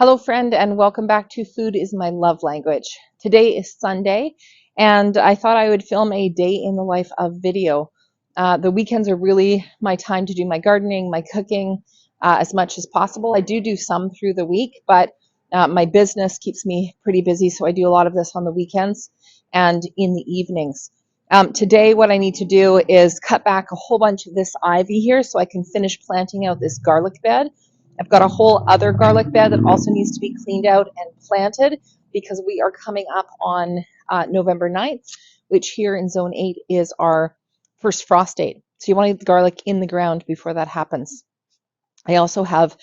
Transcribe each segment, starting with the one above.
Hello, friend, and welcome back to Food is My Love Language. Today is Sunday, and I thought I would film a day in the life of video. The weekends are really my time to do my gardening, my cooking, as much as possible. I do some through the week, but my business keeps me pretty busy, so I do a lot of this on the weekends and in the evenings. Today, what I need to do is cut back a whole bunch of this ivy here so I can finish planting out this garlic bed. I've got a whole other garlic bed that also needs to be cleaned out and planted because we are coming up on November 9th, which here in Zone 8 is our first frost date. So you want to get the garlic in the ground before that happens. I also have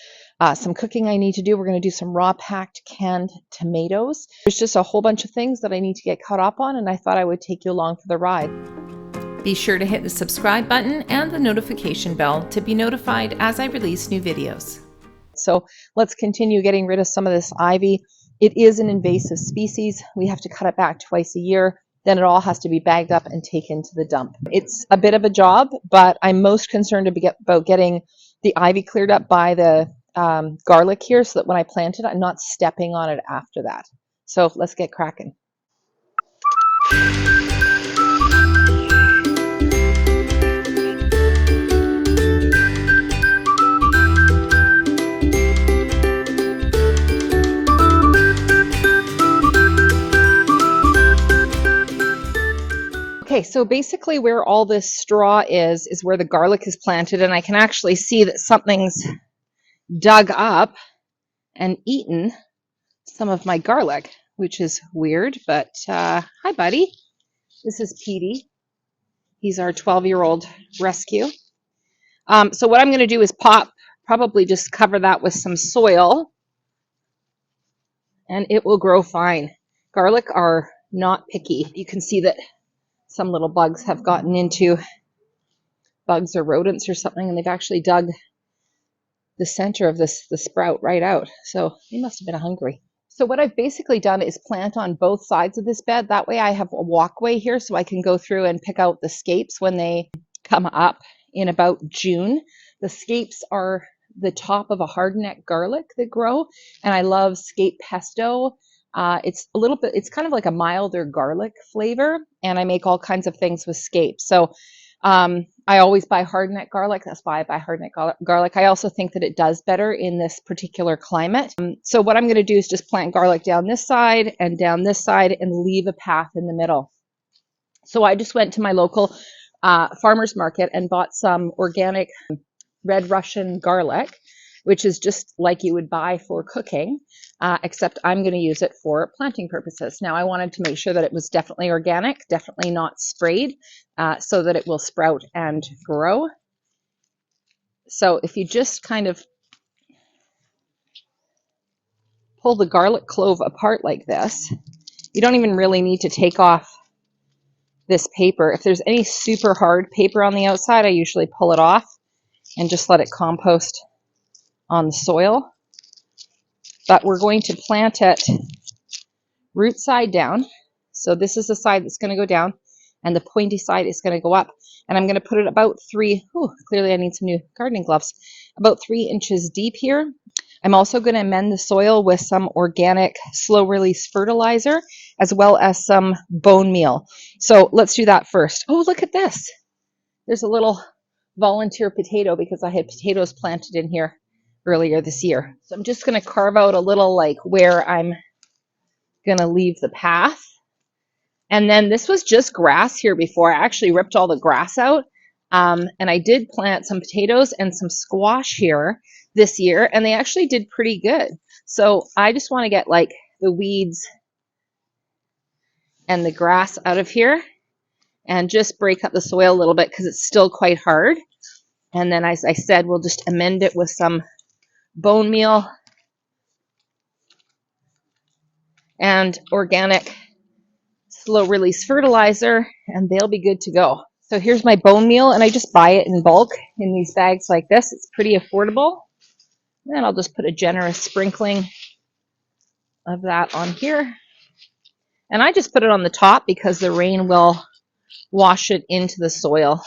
some cooking I need to do. We're going to do some raw packed canned tomatoes. There's just a whole bunch of things that I need to get caught up on, and I thought I would take you along for the ride. Be sure to hit the subscribe button and the notification bell to be notified as I release new videos. So let's continue getting rid of some of this ivy. It is an invasive species. We have to cut it back twice a year. Then it all has to be bagged up and taken to the dump. It's a bit of a job, but I'm most concerned about getting the ivy cleared up by the garlic here so that when I plant it, I'm not stepping on it after that. So let's get cracking. Okay, so basically where all this straw is where the garlic is planted, and I can actually see that something's dug up and eaten some of my garlic, which is weird, but hi, buddy. This is Petey. He's our 12-year-old rescue. So what I'm going to do is probably just cover that with some soil, and it will grow fine. Garlic are not picky. You can see that some little bugs have gotten into bugs or rodents or something, and they've actually dug the center of the sprout right out. So they must have been hungry. So what I've basically done is plant on both sides of this bed. That way I have a walkway here so I can go through and pick out the scapes when they come up in about June. The scapes are the top of a hardneck garlic that grow, and I love scape pesto. It's kind of like a milder garlic flavor, and I make all kinds of things with scape. So I always buy hardneck garlic. That's why I buy hardneck garlic. I also think that it does better in this particular climate. So what I'm going to do is just plant garlic down this side and down this side and leave a path in the middle. So I just went to my local farmer's market and bought some organic red Russian garlic, which is just like you would buy for cooking, except I'm going to use it for planting purposes. Now, I wanted to make sure that it was definitely organic, definitely not sprayed, so that it will sprout and grow. So if you just kind of pull the garlic clove apart like this, you don't even really need to take off this paper. If there's any super hard paper on the outside, I usually pull it off and just let it compost on the soil. But we're going to plant it root side down. So this is the side that's going to go down, and the pointy side is going to go up. And I'm going to put it about clearly I need some new gardening gloves, about 3 inches deep here. I'm also going to amend the soil with some organic slow release fertilizer, as well as some bone meal. So let's do that first. Oh, look at this. There's a little volunteer potato because I had potatoes planted in here earlier this year. So I'm just going to carve out a little like where I'm going to leave the path. And then this was just grass here before. I actually ripped all the grass out. And I did plant some potatoes and some squash here this year, and they actually did pretty good. So I just want to get like the weeds and the grass out of here and just break up the soil a little bit because it's still quite hard. And then, as I said, we'll just amend it with some bone meal and organic slow release fertilizer, and they'll be good to go. So here's my bone meal, and I just buy it in bulk in these bags like this. It's pretty affordable. And then I'll just put a generous sprinkling of that on here. And I just put it on the top because the rain will wash it into the soil.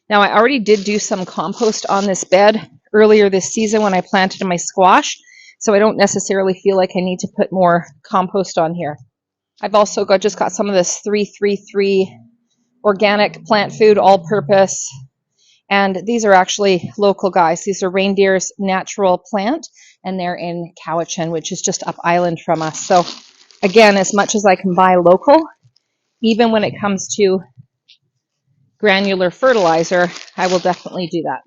Now, I already did do some compost on this bed earlier this season when I planted my squash, so I don't necessarily feel like I need to put more compost on here. I've also just got some of this 333 organic plant food, all-purpose, and these are actually local guys. These are Reindeer's Natural Plant, and they're in Cowichan, which is just up island from us. So again, as much as I can buy local, even when it comes to granular fertilizer, I will definitely do that.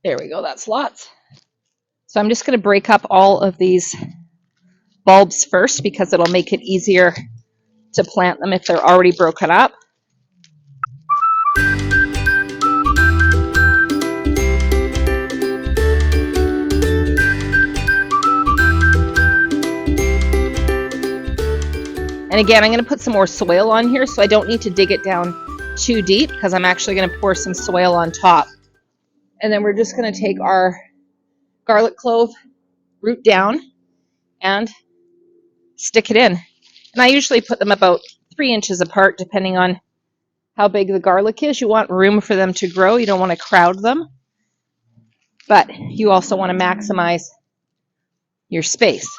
There we go, that's lots. So I'm just going to break up all of these bulbs first because it'll make it easier to plant them if they're already broken up. And again, I'm going to put some more soil on here, so I don't need to dig it down too deep because I'm actually going to pour some soil on top. And then we're just going to take our garlic clove root down and stick it in. And I usually put them about 3 inches apart depending on how big the garlic is. You want room for them to grow. You don't want to crowd them, but you also want to maximize your space.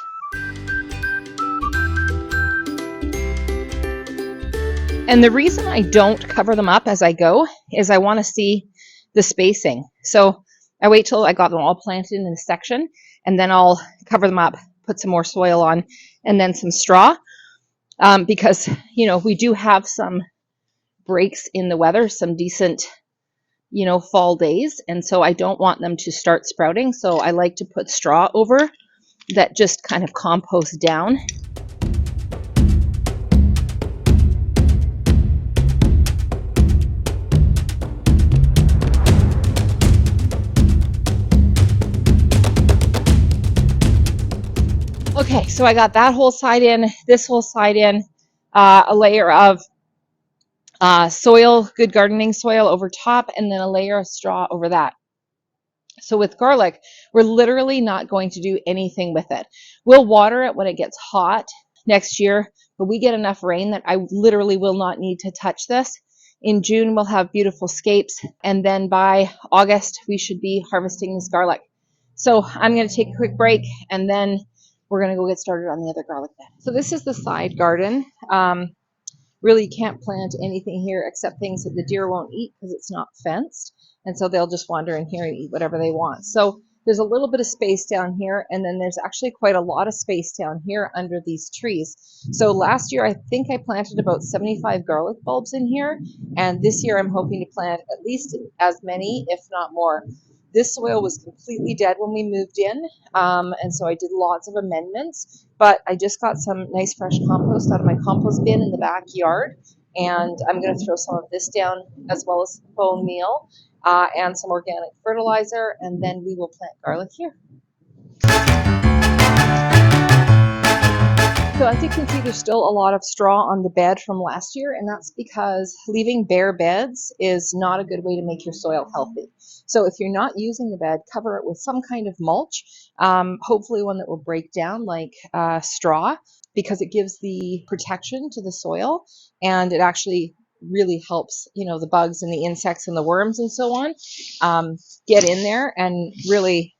And the reason I don't cover them up as I go is I want to see the spacing. So I wait till I got them all planted in a section, and then I'll cover them up, put some more soil on, and then some straw, because, you know, we do have some breaks in the weather, some decent, you know, fall days, and so I don't want them to start sprouting. So I like to put straw over that just kind of compost down. Okay, so I got that whole side in, this whole side in, a layer of soil, good gardening soil over top, and then a layer of straw over that. So with garlic, we're literally not going to do anything with it. We'll water it when it gets hot next year, but we get enough rain that I literally will not need to touch this. In June, we'll have beautiful scapes, and then by August, we should be harvesting this garlic. So I'm going to take a quick break, and then we're going to go get started on the other garlic bed. So this is the side garden. Really, you can't plant anything here except things that the deer won't eat because it's not fenced. And so they'll just wander in here and eat whatever they want. So there's a little bit of space down here, and then there's actually quite a lot of space down here under these trees. So last year, I think I planted about 75 garlic bulbs in here. And this year, I'm hoping to plant at least as many, if not more. This soil was completely dead when we moved in, and so I did lots of amendments, but I just got some nice fresh compost out of my compost bin in the backyard, and I'm going to throw some of this down as well as bone meal and some organic fertilizer, and then we will plant garlic here. So as you can see, there's still a lot of straw on the bed from last year, and that's because leaving bare beds is not a good way to make your soil healthy. So if you're not using the bed, cover it with some kind of mulch, hopefully one that will break down like straw, because it gives the protection to the soil, and it actually really helps, you know, the bugs and the insects and the worms and so on get in there and really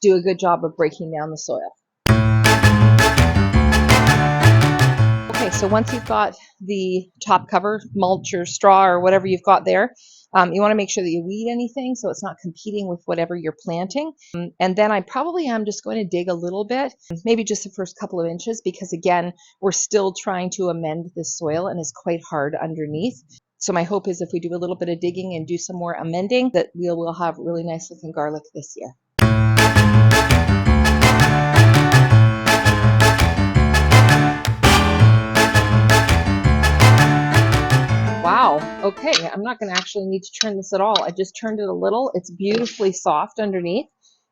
do a good job of breaking down the soil. Okay, so once you've got the top cover, mulch or straw or whatever you've got there, you want to make sure that you weed anything so it's not competing with whatever you're planting. And then I probably am just going to dig a little bit, maybe just the first couple of inches, because again, we're still trying to amend this soil and it's quite hard underneath. So my hope is if we do a little bit of digging and do some more amending, that we'll have really nice looking garlic this year. Wow, okay, I'm not going to actually need to turn this at all. I just turned it a little. It's beautifully soft underneath,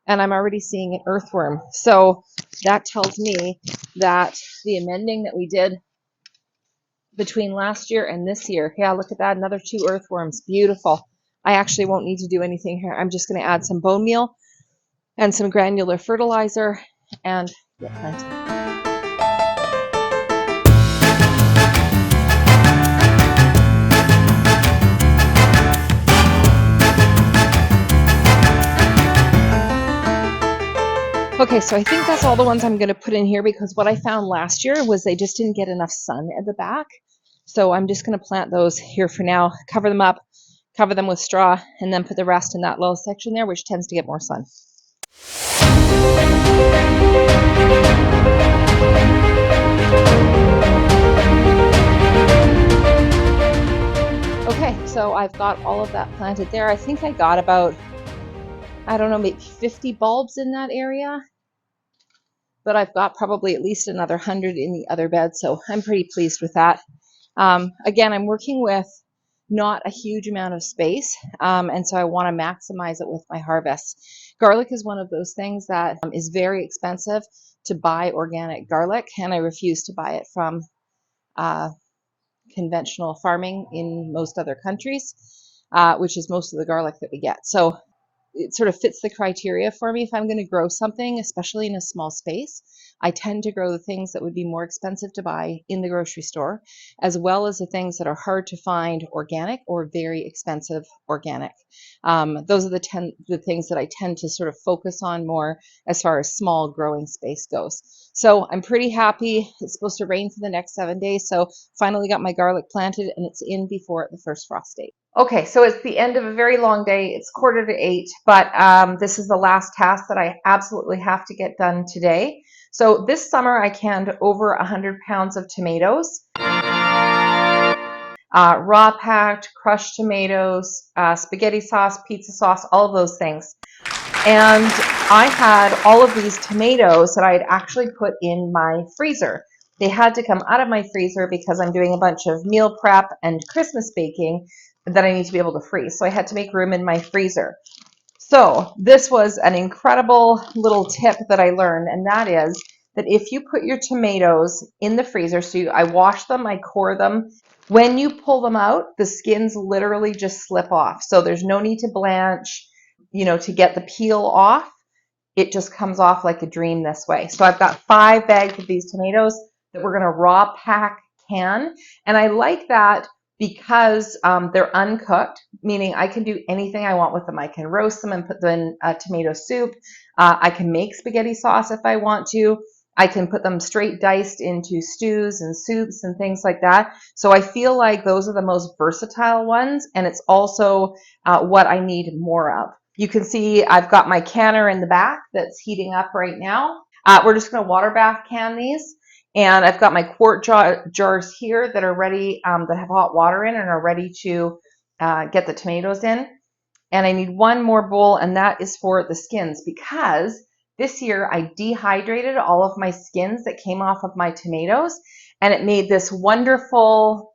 and I'm already seeing an earthworm. So that tells me that the amending that we did between last year and this year, yeah, look at that, another 2 earthworms, beautiful. I actually won't need to do anything here. I'm just going to add some bone meal and some granular fertilizer and get planted. Okay, so I think that's all the ones I'm going to put in here because what I found last year was they just didn't get enough sun at the back. So I'm just going to plant those here for now, cover them up, cover them with straw, and then put the rest in that little section there, which tends to get more sun. Okay, so I've got all of that planted there. I think I got about, I don't know, maybe 50 bulbs in that area. But I've got probably at least another 100 in the other bed, so I'm pretty pleased with that. Again, I'm working with not a huge amount of space, and so I want to maximize it with my harvests. Garlic is one of those things that is very expensive to buy organic garlic, and I refuse to buy it from conventional farming in most other countries, which is most of the garlic that we get. So it sort of fits the criteria for me. If I'm going to grow something, especially in a small space, I tend to grow the things that would be more expensive to buy in the grocery store, as well as the things that are hard to find organic or very expensive organic. Those are the things that I tend to sort of focus on more as far as small growing space goes. So I'm pretty happy. It's supposed to rain for the next 7 days. So finally got my garlic planted and it's in before the first frost date. Okay, so it's the end of a very long day. It's 7:45, but this is the last task that I absolutely have to get done today. So this summer I canned over 100 pounds of tomatoes, raw packed, crushed tomatoes, spaghetti sauce, pizza sauce, all of those things. And I had all of these tomatoes that I had actually put in my freezer. They had to come out of my freezer because I'm doing a bunch of meal prep and Christmas baking that I need to be able to freeze. So I had to make room in my freezer. So this was an incredible little tip that I learned, and that is that if you put your tomatoes in the freezer, I wash them, I core them. When you pull them out, the skins literally just slip off. So there's no need to blanch, to get the peel off. It just comes off like a dream this way. So I've got 5 bags of these tomatoes that we're going to raw pack can. And I like that because they're uncooked, meaning I can do anything I want with them. I can roast them and put them in tomato soup. I can make spaghetti sauce if I want to. I can put them straight diced into stews and soups and things like that. So I feel like those are the most versatile ones, and it's also what I need more of. You can see I've got my canner in the back that's heating up right now. We're just going to water bath can these. And I've got my quart jars here that are ready, that have hot water in and are ready to get the tomatoes in. And I need one more bowl, and that is for the skins, because this year I dehydrated all of my skins that came off of my tomatoes, and it made this wonderful,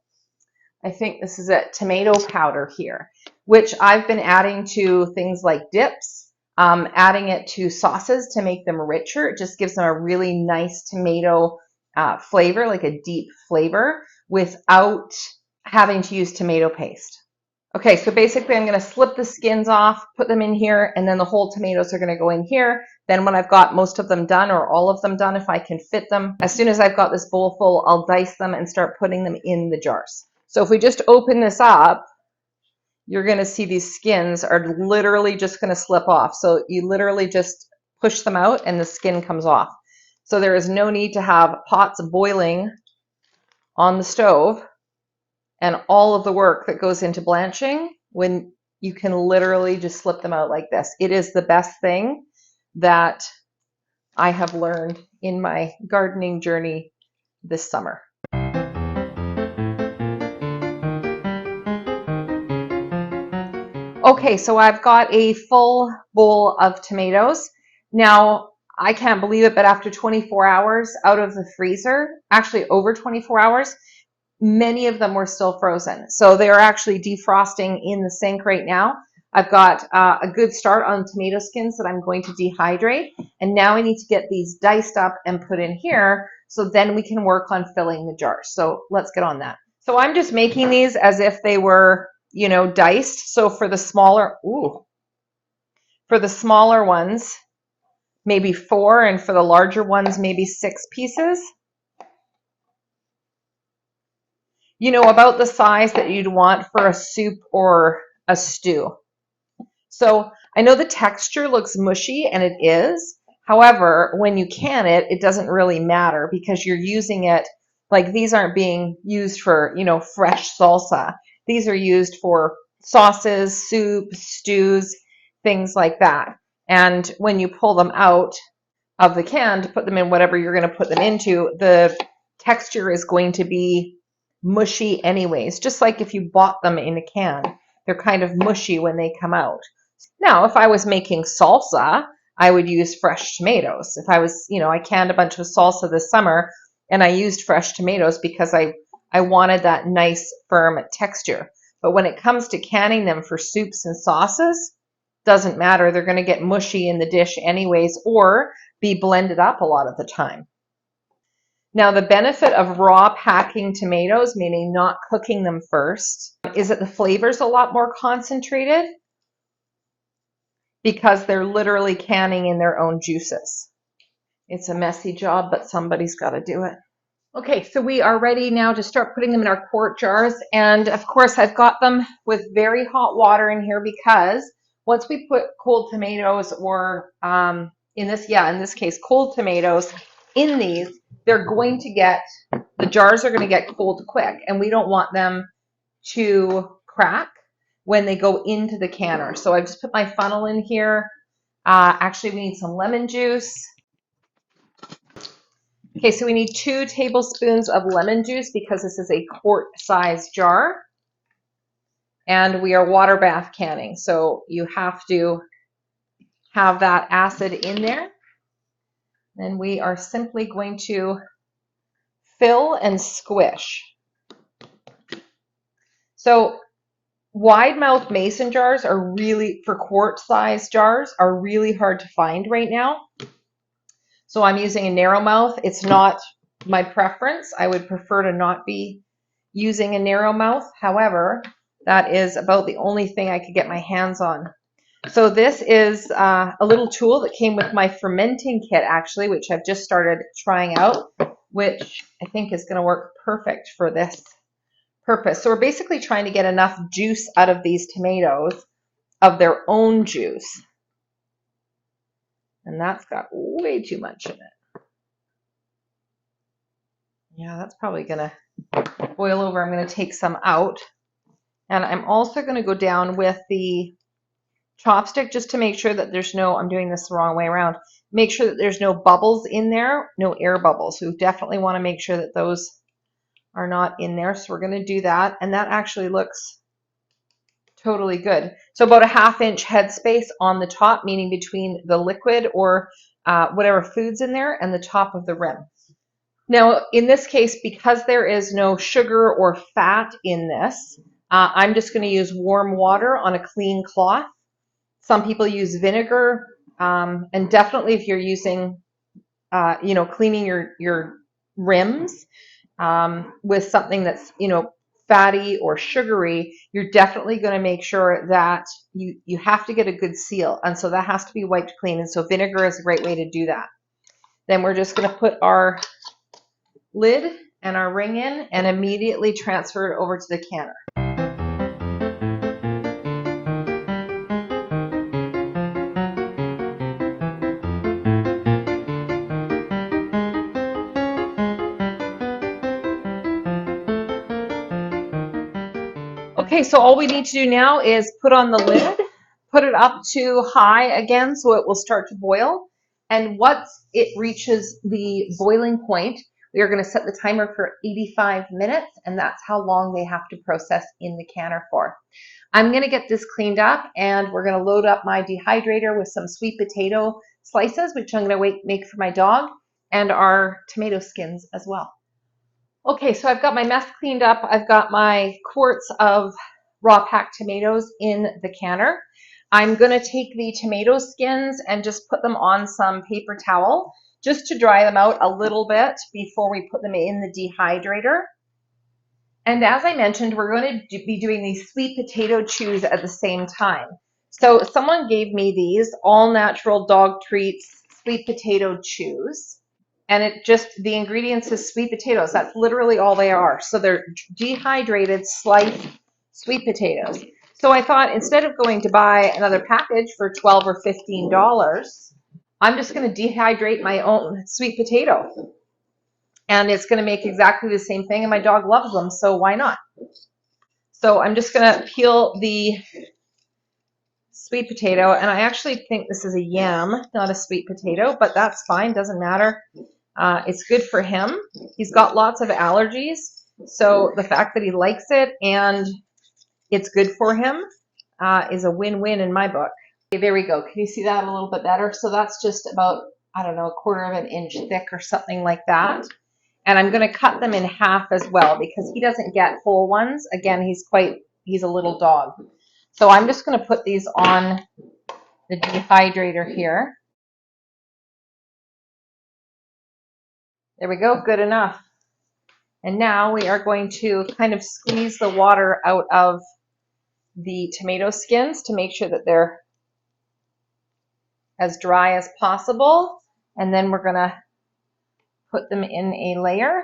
I think this is it, tomato powder here, which I've been adding to things like dips, adding it to sauces to make them richer. It just gives them a really nice tomato flavor, like a deep flavor, without having to use tomato paste. Okay, so basically I'm going to slip the skins off, put them in here, and then the whole tomatoes are going to go in here. Then when I've got most of them done, or all of them done if I can fit them, as soon as I've got this bowl full, I'll dice them and start putting them in the jars. So if we just open this up, you're going to see these skins are literally just going to slip off. So you literally just push them out and the skin comes off. So there is no need to have pots boiling on the stove and all of the work that goes into blanching when you can literally just slip them out like this. It is the best thing that I have learned in my gardening journey this summer. Okay, so I've got a full bowl of tomatoes. Now, I can't believe it, but after 24 hours out of the freezer, actually over 24 hours, many of them were still frozen. So they're actually defrosting in the sink right now. I've got a good start on tomato skins that I'm going to dehydrate. And now I need to get these diced up and put in here so then we can work on filling the jars. So let's get on that. So I'm just making these as if they were, diced. So for the smaller ones, maybe 4, and for the larger ones, maybe 6 pieces. About the size that you'd want for a soup or a stew. So I know the texture looks mushy, and it is. However, when you can it, it doesn't really matter because you're using it, like these aren't being used for, fresh salsa. These are used for sauces, soups, stews, things like that. And when you pull them out of the can to put them in whatever you're going to put them into, the texture is going to be mushy anyways, just like if you bought them in a can. They're kind of mushy when they come out. Now, if I was making salsa, I would use fresh tomatoes. If I was, I canned a bunch of salsa this summer and I used fresh tomatoes because I wanted that nice firm texture. But when it comes to canning them for soups and sauces, doesn't matter. They're going to get mushy in the dish anyways, or be blended up a lot of the time. Now, the benefit of raw packing tomatoes, meaning not cooking them first, is that the flavor's a lot more concentrated because they're literally canning in their own juices. It's a messy job, but somebody's got to do it. Okay, so we are ready now to start putting them in our quart jars. And of course, I've got them with very hot water in here because once we put cold tomatoes, or in this case, cold tomatoes in these, the jars are going to get cold quick, and we don't want them to crack when they go into the canner. So I just put my funnel in here. Actually, we need some lemon juice. Okay, so we need 2 tablespoons of lemon juice because this is a quart-size jar. And we are water bath canning, so you have to have that acid in there. And we are simply going to fill and squish. So wide mouth mason jars are really, for quart-size jars, are really hard to find right now. So I'm using a narrow mouth. It's not my preference. I would prefer to not be using a narrow mouth. However, that is about the only thing I could get my hands on. So this is a little tool that came with my fermenting kit, actually, which I've just started trying out, which I think is going to work perfect for this purpose. So we're basically trying to get enough juice out of these tomatoes, of their own juice. And that's got way too much in it. Yeah, that's probably going to boil over. I'm going to take some out. And I'm also going to go down with the chopstick just to make sure that there's no, I'm doing this the wrong way around, make sure that there's no bubbles in there, no air bubbles. So we definitely want to make sure that those are not in there. So we're going to do that. And that actually looks totally good. So about a 1/2 inch headspace on the top, meaning between the liquid or whatever food's in there and the top of the rim. Now, in this case, because there is no sugar or fat in this, I'm just going to use warm water on a clean cloth. Some people use vinegar, and definitely if you're using, cleaning your rims with something that's, fatty or sugary, you're definitely going to make sure that you have to get a good seal. And so that has to be wiped clean. And so vinegar is a great way to do that. Then we're just going to put our lid and our ring in and immediately transfer it over to the canner. Okay, so all we need to do now is put on the lid, put it up to high again so it will start to boil. And once it reaches the boiling point, we are going to set the timer for 85 minutes, and that's how long they have to process in the canner for. I'm going to get this cleaned up, and we're going to load up my dehydrator with some sweet potato slices, which I'm going to make for my dog, and our tomato skins as well. Okay, so I've got my mess cleaned up. I've got my quarts of raw packed tomatoes in the canner. I'm going to take the tomato skins and just put them on some paper towel just to dry them out a little bit before we put them in the dehydrator. And as I mentioned, we're going to be doing these sweet potato chews at the same time. So someone gave me these all natural dog treats sweet potato chews. And the ingredients is sweet potatoes. That's literally all they are. So they're dehydrated, sliced sweet potatoes. So I thought instead of going to buy another package for $12 or $15, I'm just going to dehydrate my own sweet potato. And it's going to make exactly the same thing, and my dog loves them, so why not? So I'm just going to peel the sweet potato, and I actually think this is a yam, not a sweet potato, but that's fine, doesn't matter. It's good for him. He's got lots of allergies, so the fact that he likes it and it's good for him is a win-win in my book. Okay, there we go. Can you see that a little bit better? So that's just about, I don't know, 1/4 of an inch thick or something like that. And I'm going to cut them in half as well because he doesn't get whole ones. Again, he's a little dog. So I'm just going to put these on the dehydrator here. There we go, good enough. And now we are going to kind of squeeze the water out of the tomato skins to make sure that they're as dry as possible. And then we're going to put them in a layer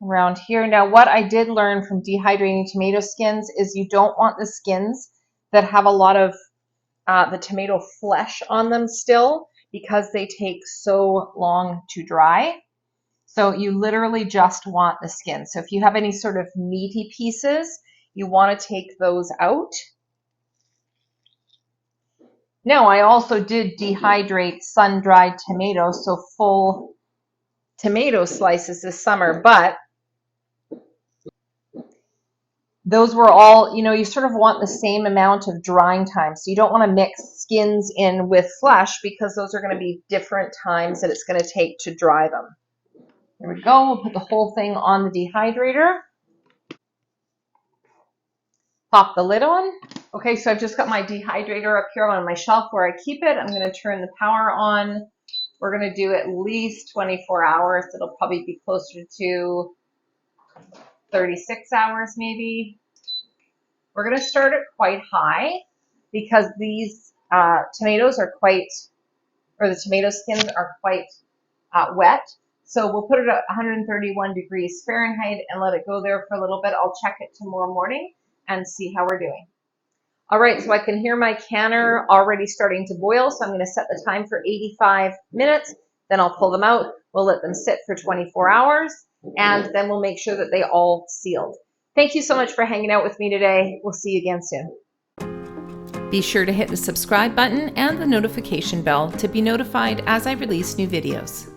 around here. Now, what I did learn from dehydrating tomato skins is you don't want the skins that have a lot of the tomato flesh on them still, because they take so long to dry. So you literally just want the skin. So if you have any sort of meaty pieces, you want to take those out. Now, I also did dehydrate sun-dried tomatoes, so full tomato slices this summer, but those were all, you sort of want the same amount of drying time. So you don't want to mix skins in with flesh because those are going to be different times that it's going to take to dry them. There we go. We'll put the whole thing on the dehydrator. Pop the lid on. Okay, so I've just got my dehydrator up here on my shelf where I keep it. I'm going to turn the power on. We're going to do at least 24 hours. It'll probably be closer to 36 hours maybe. We're going to start it quite high because these tomatoes are the tomato skins are quite wet. So we'll put it at 131 degrees Fahrenheit and let it go there for a little bit. I'll check it tomorrow morning and see how we're doing. All right, so I can hear my canner already starting to boil, so I'm going to set the time for 85 minutes. Then I'll pull them out. We'll let them sit for 24 hours, and then we'll make sure that they all sealed. Thank you so much for hanging out with me today. We'll see you again soon. Be sure to hit the subscribe button and the notification bell to be notified as I release new videos.